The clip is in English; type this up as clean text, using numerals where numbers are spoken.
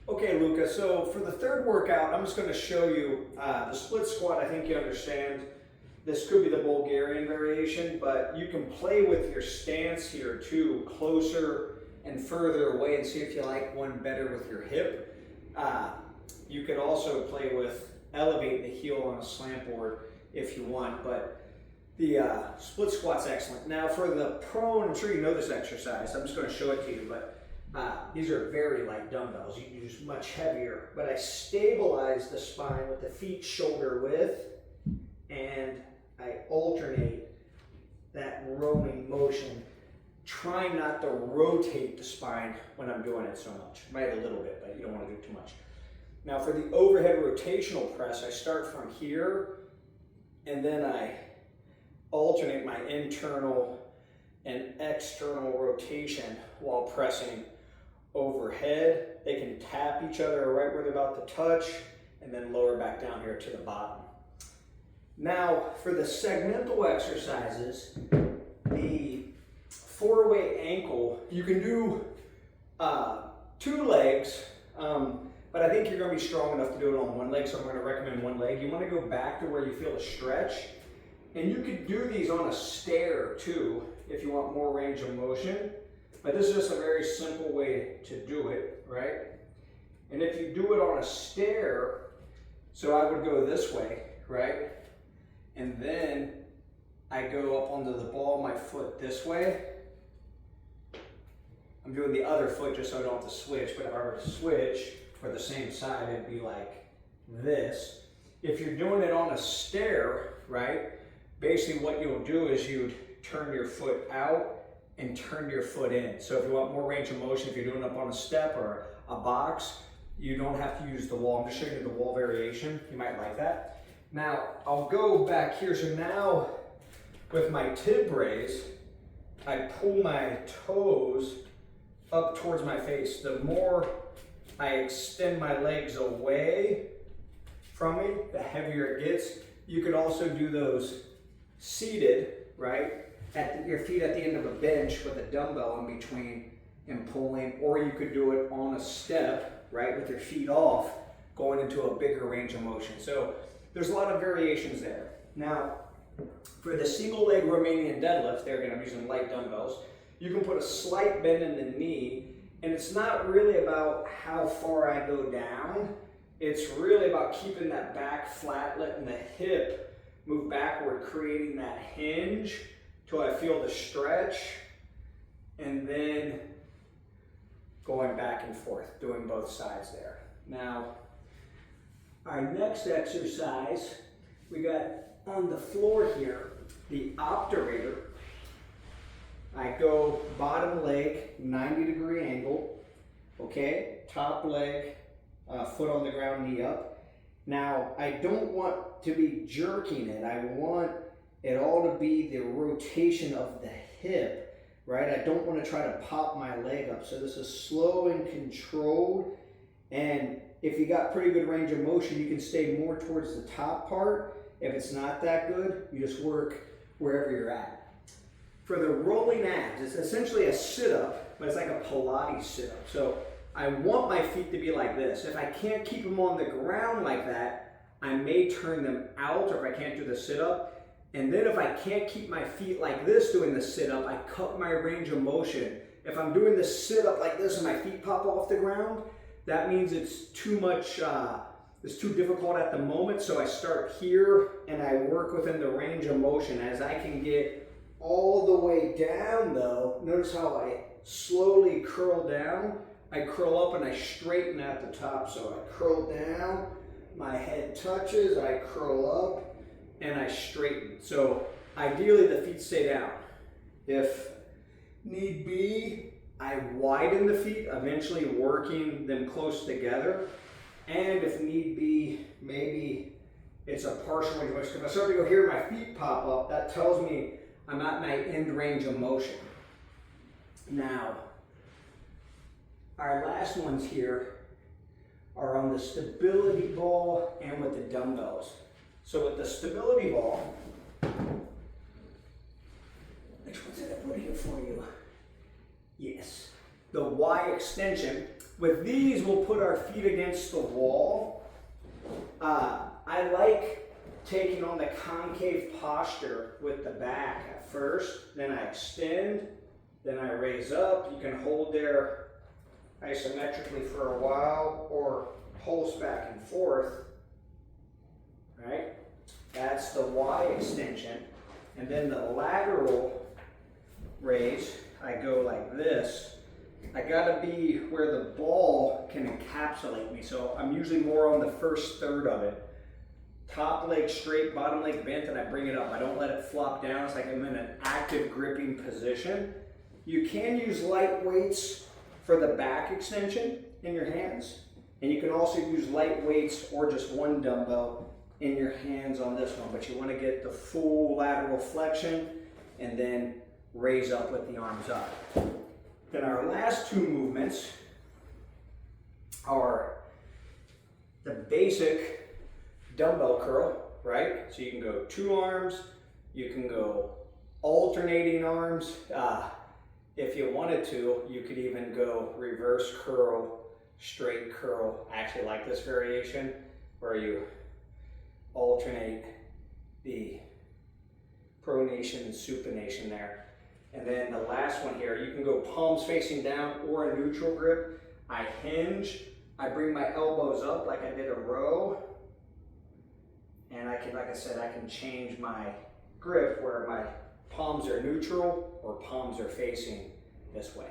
Okay, Luca, so for the third workout, I'm just going to show you the split squat. I think you understand. This could be the Bulgarian variation, but you can play with your stance here too, closer and further away, and see if you like one better with your hip. You could also play with elevate the heel on a slant board if you want, but the split squat's excellent. Now for the prone, I'm sure you know this exercise. I'm just going to show it to you, but these are very light dumbbells. You can use much heavier, but I stabilize the spine with the feet shoulder width, and I alternate that rowing motion, trying not to rotate the spine when I'm doing it so much. Might a little bit, but you don't want to do too much. Now for the overhead rotational press, I start from here, and then I alternate my internal and external rotation while pressing overhead. They can tap each other right where they're about to touch, and then lower back down here to the bottom. Now for the segmental exercises, the 4-way ankle, you can do 2 legs, but I think you're going to be strong enough to do it on 1 leg, so I'm going to recommend 1 leg. You want to go back to where you feel a stretch, and you could do these on a stair too if you want more range of motion, but this is just a very simple way to do it, right? And if you do it on a stair, so I would go this way, right? And then I go up onto the ball of my foot this way. I'm doing the other foot just so I don't have to switch, but if I were to switch for the same side, it'd be like this. If you're doing it on a stair, right, basically what you'll do is you'd turn your foot out and turn your foot in. So if you want more range of motion, if you're doing it up on a step or a box, you don't have to use the wall. I'm just showing you the wall variation. You might like that. Now, I'll go back here. So now, with my tib raise, I pull my toes up towards my face. The more I extend my legs away from me, the heavier it gets. You could also do those seated, right? Your feet at the end of a bench with a dumbbell in between and pulling, or you could do it on a step, right, with your feet off, going into a bigger range of motion. So there's a lot of variations there. Now, for the single leg Romanian deadlift, there again, I'm using light dumbbells, you can put a slight bend in the knee, and it's not really about how far I go down. It's really about keeping that back flat, letting the hip move backward, creating that hinge till I feel the stretch, and then going back and forth, doing both sides there. Now, our next exercise, we got on the floor here, the obturator. I go bottom leg, 90-degree angle, okay? Top leg, foot on the ground, knee up. Now, I don't want to be jerking it. I want it all to be the rotation of the hip, right? I don't want to try to pop my leg up. So this is slow and controlled. And if you got pretty good range of motion, you can stay more towards the top part. If it's not that good, you just work wherever you're at. For the rolling abs, it's essentially a sit-up, but it's like a Pilates sit-up. So I want my feet to be like this. If I can't keep them on the ground like that, I may turn them out, or if I can't do the sit-up. And then if I can't keep my feet like this doing the sit-up, I cut my range of motion. If I'm doing the sit-up like this and my feet pop off the ground, that means it's too much, it's too difficult at the moment. So I start here and I work within the range of motion. As I can get all the way down though, notice how I slowly curl down. I curl up and I straighten at the top. So I curl down, my head touches, I curl up, and I straighten. So ideally the feet stay down. If need be, I widen the feet, eventually working them close together. And if need be, maybe it's a partial range of motion. If I start to go here, my feet pop up, that tells me I'm at my end range of motion. Now, our last ones here are on the stability ball and with the dumbbells. So with the stability ball, which ones did I put here for you? Yes. The Y extension, With these, we'll put our feet against the wall. I like taking on the concave posture with the back at first, then I extend, then I raise up. You can hold there isometrically for a while or pulse back and forth, right? That's the Y extension. And then the lateral raise, I go like this. I gotta be where the ball can encapsulate me. So I'm usually more on the first third of it. Top leg straight, bottom leg bent, and I bring it up. I don't let it flop down. It's like I'm in an active gripping position. You can use light weights for the back extension in your hands. And you can also use light weights or just one dumbbell in your hands on this one. But you want to get the full lateral flexion and then raise up with the arms up. Then our last two movements are the basic dumbbell curl, right? So you can go 2 arms, you can go alternating arms. If you wanted to, you could even go reverse curl, straight curl. I actually like this variation where you alternate the pronation and supination there. And then the last one here, you can go palms facing down or a neutral grip. I hinge, I bring my elbows up like I did a row. And I can, like I said, I can change my grip where my palms are neutral or palms are facing this way.